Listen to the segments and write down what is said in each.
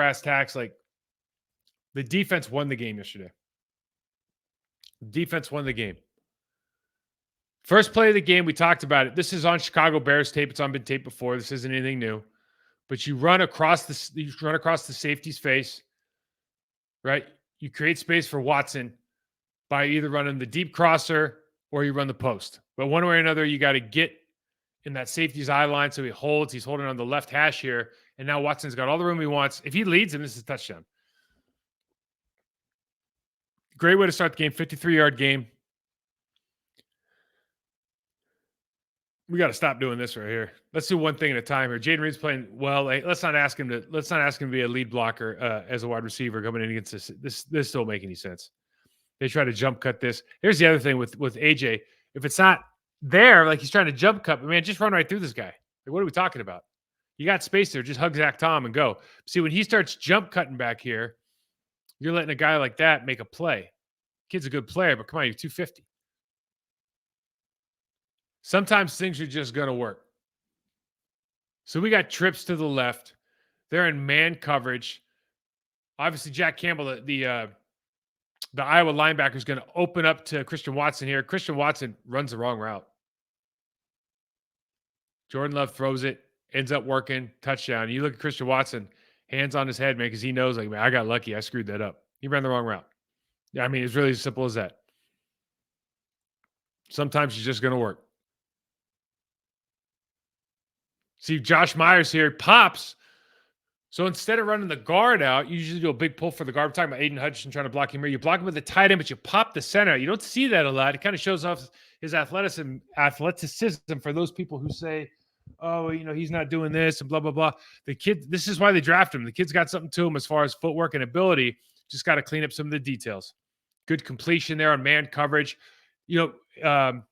brass tacks, like the defense won the game yesterday. Defense won the game. First play of the game, we talked about it. This is on Chicago Bears tape. It's on been tape before. This isn't anything new. But you run across the safety's face, right? You create space for Watson by either running the deep crosser or you run the post. But one way or another, you got to get in that safety's eye line so he holds. He's holding on the left hash here. And now Watson's got all the room he wants. If he leads him, this is a touchdown. Great way to start the game. 53-yard game. We got to stop doing this right here. Let's do one thing at a time here. Jaden Reed's playing well. Hey, let's not ask him to be a lead blocker as a wide receiver coming in against this. This don't make any sense. They try to jump cut this. Here's the other thing with AJ. If it's not there, like he's trying to jump cut, man, just run right through this guy. Like, what are we talking about? You got space there. Just hug Zach Tom and go. See, when he starts jump cutting back here, you're letting a guy like that make a play. Kid's a good player, but come on, you're 250. Sometimes things are just going to work. So we got trips to the left. They're in man coverage. Obviously, Jack Campbell, the Iowa linebacker, is going to open up to Christian Watson here. Christian Watson runs the wrong route. Jordan Love throws it, ends up working, touchdown. You look at Christian Watson, hands on his head, man, because he knows, like, man, I got lucky. I screwed that up. He ran the wrong route. Yeah, I mean, it's really as simple as that. Sometimes it's just going to work. See, Josh Meyers here pops. So instead of running the guard out, you usually do a big pull for the guard. We're talking about Aiden Hutchinson trying to block him here. You block him with the tight end, but you pop the center. You don't see that a lot. It kind of shows off his athleticism for those people who say, oh, you know, he's not doing this and blah, blah, blah. The kid, this is why they draft him. The kid's got something to him as far as footwork and ability. Just got to clean up some of the details. Good completion there on man coverage. You know,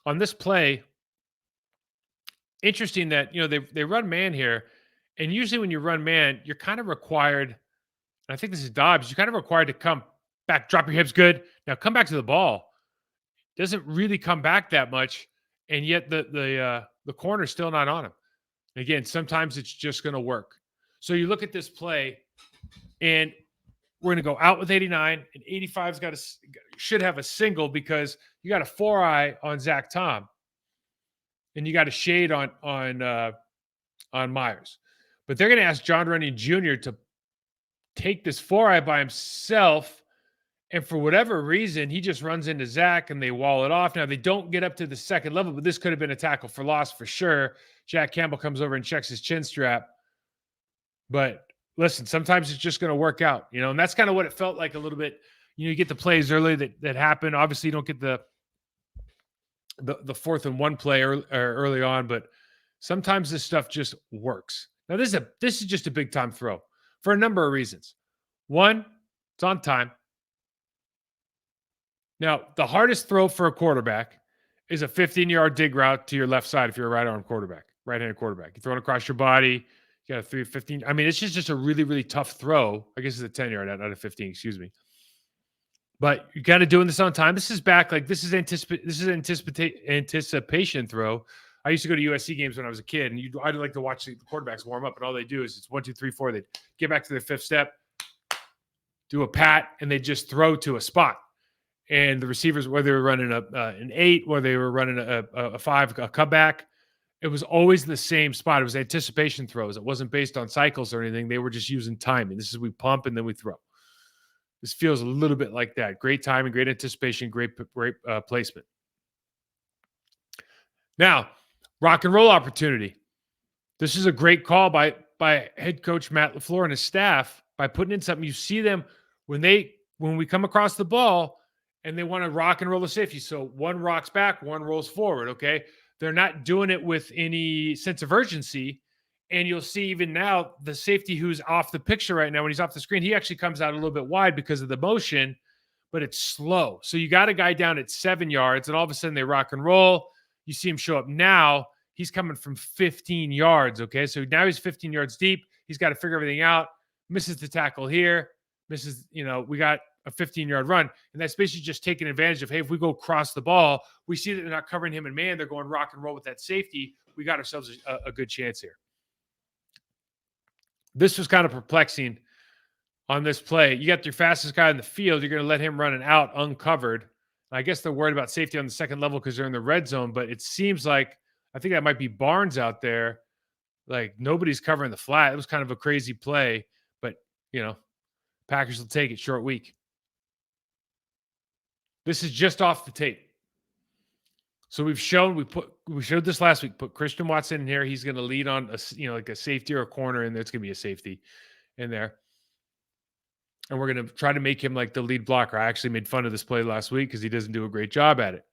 on this play, interesting that, you know, they run man here. And usually when you run man, you're kind of required, and I think this is Dobbs, you're kind of required to come back, drop your hips good. Now come back to the ball. Doesn't really come back that much, and yet the corner's still not on him. And again, sometimes it's just going to work. So you look at this play, and we're going to go out with 89, and 85's should have a single because you got a 4-eye on Zach Tom, and you got a shade on Meyers. But they're going to ask John Runyon Jr. to take this 4-eye by himself, and for whatever reason, he just runs into Zach, and they wall it off. Now, they don't get up to the second level, but this could have been a tackle for loss for sure. Jack Campbell comes over and checks his chin strap. But listen, sometimes it's just going to work out, you know, and that's kind of what it felt like a little bit. You know, you get the plays early that happen. Obviously, you don't get the 4th and 1 play early on, but sometimes this stuff just works. Now, this is just a big time throw for a number of reasons. One, it's on time. Now, the hardest throw for a quarterback is a 15-yard dig route to your left side if you're a right-handed quarterback. You're throwing across your body. You got a 3-15. I mean, it's just a really, really tough throw. I guess it's a 10-yard, not a 15, excuse me. But you got to doing this on time. This is back, like this is anticipation throw. I used to go to USC games when I was a kid, and I'd like to watch the quarterbacks warm up, and all they do is it's 1, 2, 3, 4. They get back to their 5th step, do a pat, and they just throw to a spot. And the receivers, whether they were running an 8, whether they were running a 5, a cutback, it was always the same spot. It was anticipation throws. It wasn't based on cycles or anything. They were just using timing. This is we pump and then we throw. This feels a little bit like that. Great timing, great anticipation, great placement. Now, rock and roll opportunity. This is a great call by head coach Matt LaFleur and his staff by putting in something. You see them when we come across the ball and they want to rock and roll the safety. So one rocks back, one rolls forward, okay? They're not doing it with any sense of urgency. And you'll see even now the safety who's off the picture right now, when he's off the screen, he actually comes out a little bit wide because of the motion, but it's slow. So you got a guy down at 7 yards, and all of a sudden they rock and roll. You see him show up now. He's coming from 15 yards, okay? So now he's 15 yards deep. He's got to figure everything out. Misses the tackle here. We got a 15-yard run. And that's basically just taking advantage of, hey, if we go across the ball, we see that they're not covering him in man. They're going rock and roll with that safety. We got ourselves a good chance here. This was kind of perplexing on this play. You got your fastest guy in the field. You're going to let him run an out uncovered. I guess they're worried about safety on the second level because they're in the red zone, but it seems like I think that might be Barnes out there. Like nobody's covering the flat. It was kind of a crazy play, but Packers will take it. Short week. This is just off the tape. So we showed this last week. Put Christian Watson in here. He's going to lead on like a safety or a corner, and there's going to be a safety in there. And we're going to try to make him like the lead blocker. I actually made fun of this play last week because he doesn't do a great job at it.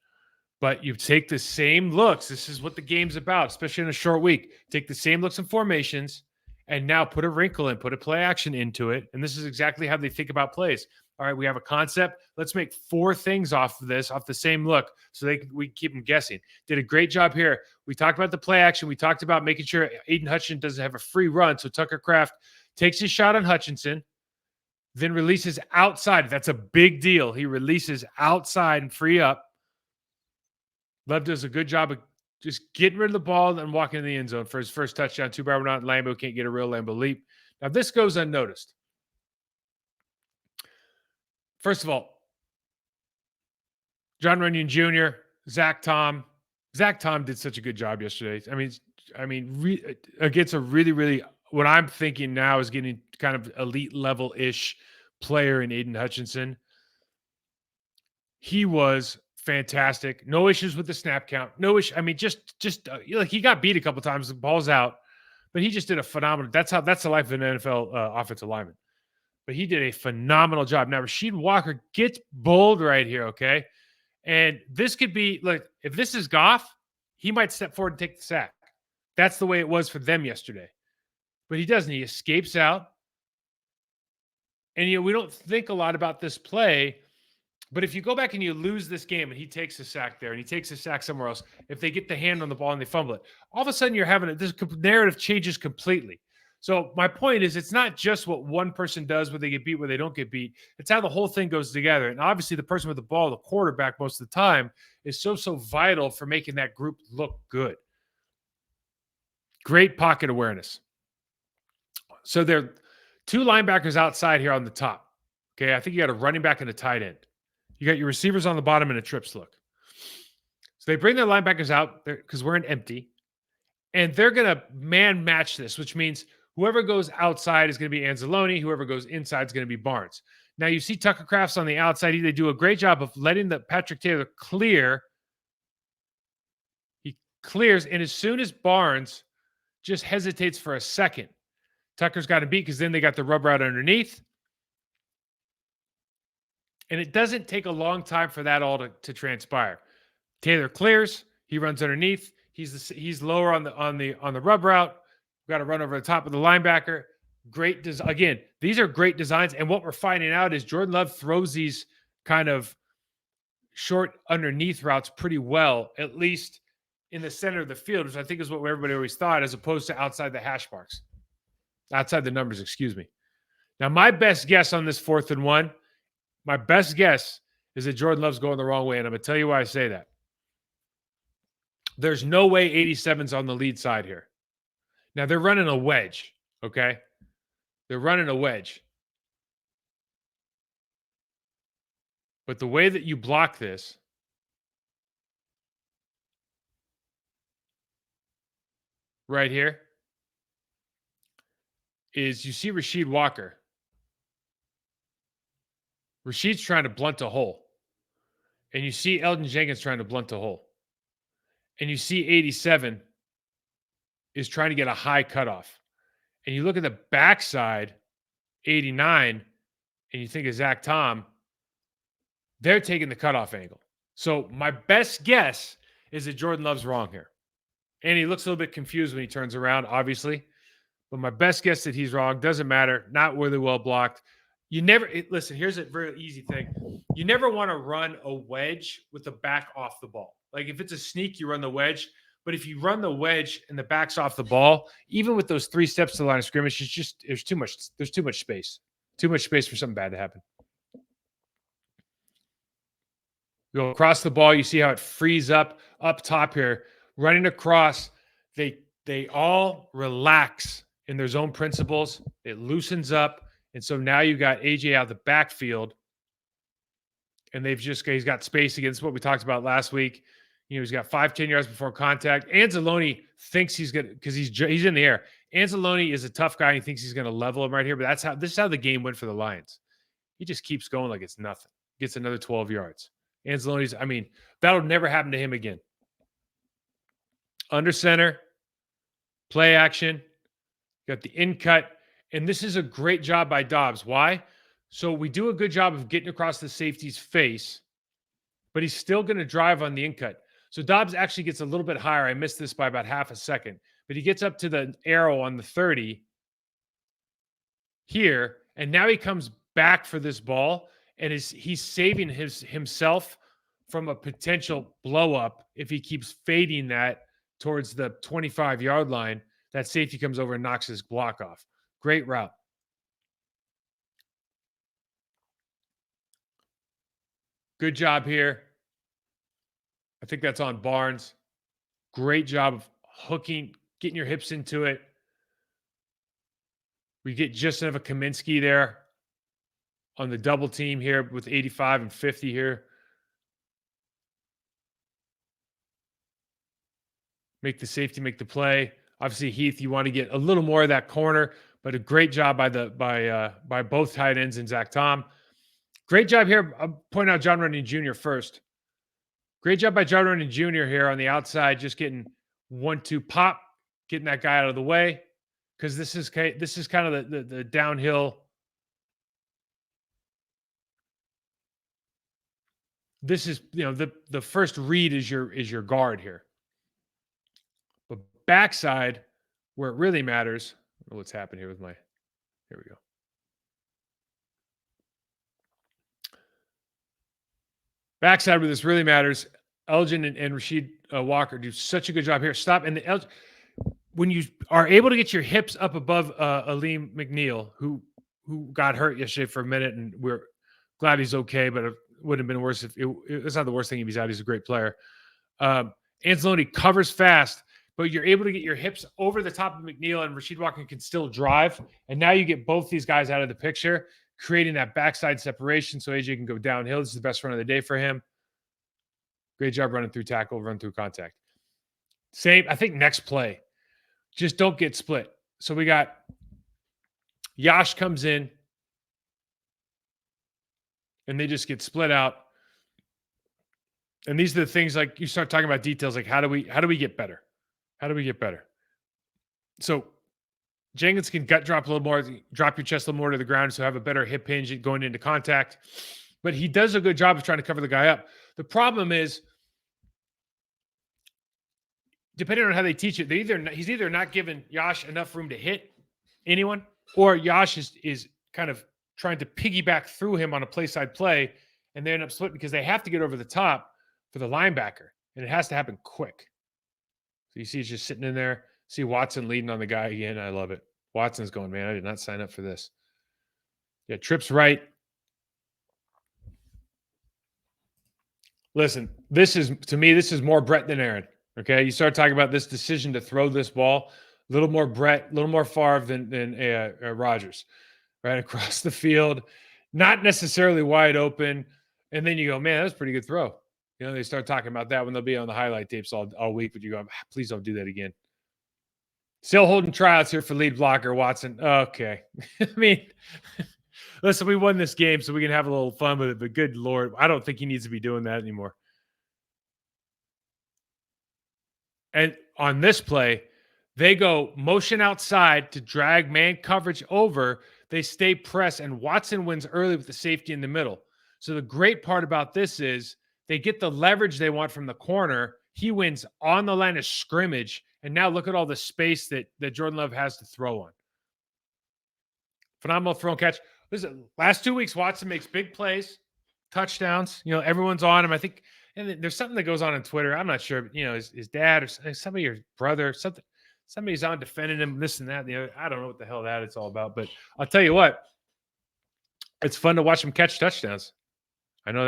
But you take the same looks. This is what the game's about, especially in a short week. Take the same looks and formations, and now put a wrinkle in, put a play action into it. And this is exactly how they think about plays. All right, we have a concept. Let's make 4 things off of this, off the same look, so we keep them guessing. Did a great job here. We talked about the play action. We talked about making sure Aiden Hutchinson doesn't have a free run. So Tucker Kraft takes his shot on Hutchinson, then releases outside. That's a big deal. He releases outside and free up. Love does a good job of just getting rid of the ball and walking in the end zone for his first touchdown. Too bad we're not in Lambeau. Can't get a real Lambeau leap. Now, this goes unnoticed. First of all, John Runyon Jr., Zach Tom. Zach Tom did such a good job yesterday. Against a really, really, what I'm thinking now is getting kind of elite level-ish player in Aiden Hutchinson. He was fantastic. No issues with the snap count. No issue. I mean, he got beat a couple times. The ball's out, but he just did a phenomenal. That's the life of an NFL offensive lineman. But he did a phenomenal job. Now, Rasheed Walker gets bold right here, okay? And this could be, like, if this is Goff, he might step forward and take the sack. That's the way it was for them yesterday. But he doesn't. He escapes out. And, we don't think a lot about this play, but if you go back and you lose this game and he takes a sack there and he takes a sack somewhere else, if they get the hand on the ball and they fumble it, all of a sudden you're having this narrative changes completely. So my point is, it's not just what one person does where they get beat, where they don't get beat. It's how the whole thing goes together. And obviously the person with the ball, the quarterback most of the time, is so vital for making that group look good. Great pocket awareness. So there are 2 linebackers outside here on the top. Okay, I think you got a running back and a tight end. You got your receivers on the bottom and a trips look. So they bring their linebackers out there because we're in empty. And they're going to man match this, which means whoever goes outside is going to be Anzalone. Whoever goes inside is going to be Barnes. Now, you see Tucker Kraft's on the outside. They do a great job of letting the Patrick Taylor clear. He clears, and as soon as Barnes just hesitates for a second, Tucker's got him beat because then they got the rub route underneath. And it doesn't take a long time for that all to transpire. Taylor clears. He runs underneath. He's lower on the rub route. We've got to run over the top of the linebacker. Great design. Again, these are great designs. And what we're finding out is Jordan Love throws these kind of short underneath routes pretty well, at least in the center of the field, which I think is what everybody always thought, as opposed to outside the hash marks. Outside the numbers, excuse me. Now, my best guess on this 4th and 1, my best guess is that Jordan Love's going the wrong way, and I'm going to tell you why I say that. There's no way 87's on the lead side here. Now, they're running a wedge, okay? They're running a wedge. But the way that you block this right here is you see Rasheed Walker. Rasheed's trying to blunt a hole. And you see Eldon Jenkins trying to blunt a hole. And you see 87 is trying to get a high cutoff. And you look at the backside, 89, and you think of Zach Tom, they're taking the cutoff angle. So my best guess is that Jordan Love's wrong here. And he looks a little bit confused when he turns around, obviously. But my best guess that he's wrong. Doesn't matter. Not really well blocked. Listen, here's a very easy thing. You never want to run a wedge with the back off the ball. Like if it's a sneak, you run the wedge. But if you run the wedge and the back's off the ball, even with those 3 steps to the line of scrimmage, there's too much space. Too much space for something bad to happen. You go across the ball, you see how it frees up top here. Running across, they all relax in their zone principles. It loosens up. And so now you got AJ out the backfield. And he's got space against what we talked about last week. He's got 5-10 yards before contact. Anzalone thinks he's going to, because he's in the air. Anzalone is a tough guy. And he thinks he's going to level him right here. But this is how the game went for the Lions. He just keeps going like it's nothing. Gets another 12 yards. Anzalone's, that'll never happen to him again. Under center, play action, got the in cut. And this is a great job by Dobbs. Why? So we do a good job of getting across the safety's face, but he's still going to drive on the in cut. So Dobbs actually gets a little bit higher. I missed this by about half a second, but he gets up to the arrow on the 30 here, and now he comes back for this ball, and he's saving himself from a potential blow up if he keeps fading that towards the 25-yard line. That safety comes over and knocks his block off. Great route. Good job here. I think that's on Barnes. Great job of hooking, getting your hips into it. We get just enough of Kaminsky there on the double team here with 85 and 50 here. Make the safety make the play. Obviously, Heath, you want to get a little more of that corner, but a great job by both tight ends and Zach Tom. Great job here. I'll point out John Runyon Jr. first. Great job by John Runyon Jr. here on the outside, just getting 1-2 pop, getting that guy out of the way, because this is kind of the downhill. This is the first read is your guard here, but backside where it really matters. I don't know what's happened here with my. Here we go. Backside where this really matters. Elgin and Rasheed Walker do such a good job here. Stop. And when you are able to get your hips up above Aleem McNeil, who got hurt yesterday for a minute, and we're glad he's okay, but it would have been worse if it's not the worst thing if he's out. He's a great player. Anzalone covers fast, but you're able to get your hips over the top of McNeil, and Rasheed Walker can still drive. And now you get both these guys out of the picture, creating that backside separation so AJ can go downhill. This is the best run of the day for him. Great job running through tackle, run through contact. Same, I think next play. Just don't get split. So we got Yash comes in, and they just get split out. And these are the things, like you start talking about details, like how do we get better? How do we get better? So Jenkins can gut drop a little more, drop your chest a little more to the ground, so have a better hip hinge going into contact. But he does a good job of trying to cover the guy up. The problem is, depending on how they teach it, he's either not giving Yash enough room to hit anyone, or Yash is kind of trying to piggyback through him on a play side play, and they end up splitting because they have to get over the top for the linebacker, and it has to happen quick. So you see he's just sitting in there. See Watson leading on the guy again. I love it. Watson's going, man, I did not sign up for this. Yeah, trips right. Listen, this is more Bret than Aaron. Okay, you start talking about this decision to throw this ball, a little more Bret, a little more Favre than Rodgers, right across the field, not necessarily wide open, and then you go, man, that's a pretty good throw. They start talking about that when they'll be on the highlight tapes all week, but you go, please don't do that again. Still holding tryouts here for lead blocker Watson. Okay, listen, we won this game, so we can have a little fun with it, but good Lord, I don't think he needs to be doing that anymore. And on this play, they go motion outside to drag man coverage over. They stay pressed, and Watson wins early with the safety in the middle. So the great part about this is they get the leverage they want from the corner. He wins on the line of scrimmage, and now look at all the space that Jordan Love has to throw on. Phenomenal throw and catch. Listen, last 2 weeks, Watson makes big plays, touchdowns. Everyone's on him. I think, and there's something that goes on Twitter. I'm not sure, his dad or somebody, your brother, somebody's on defending him, this and that. I don't know what the hell that it's all about. But I'll tell you what, it's fun to watch him catch touchdowns.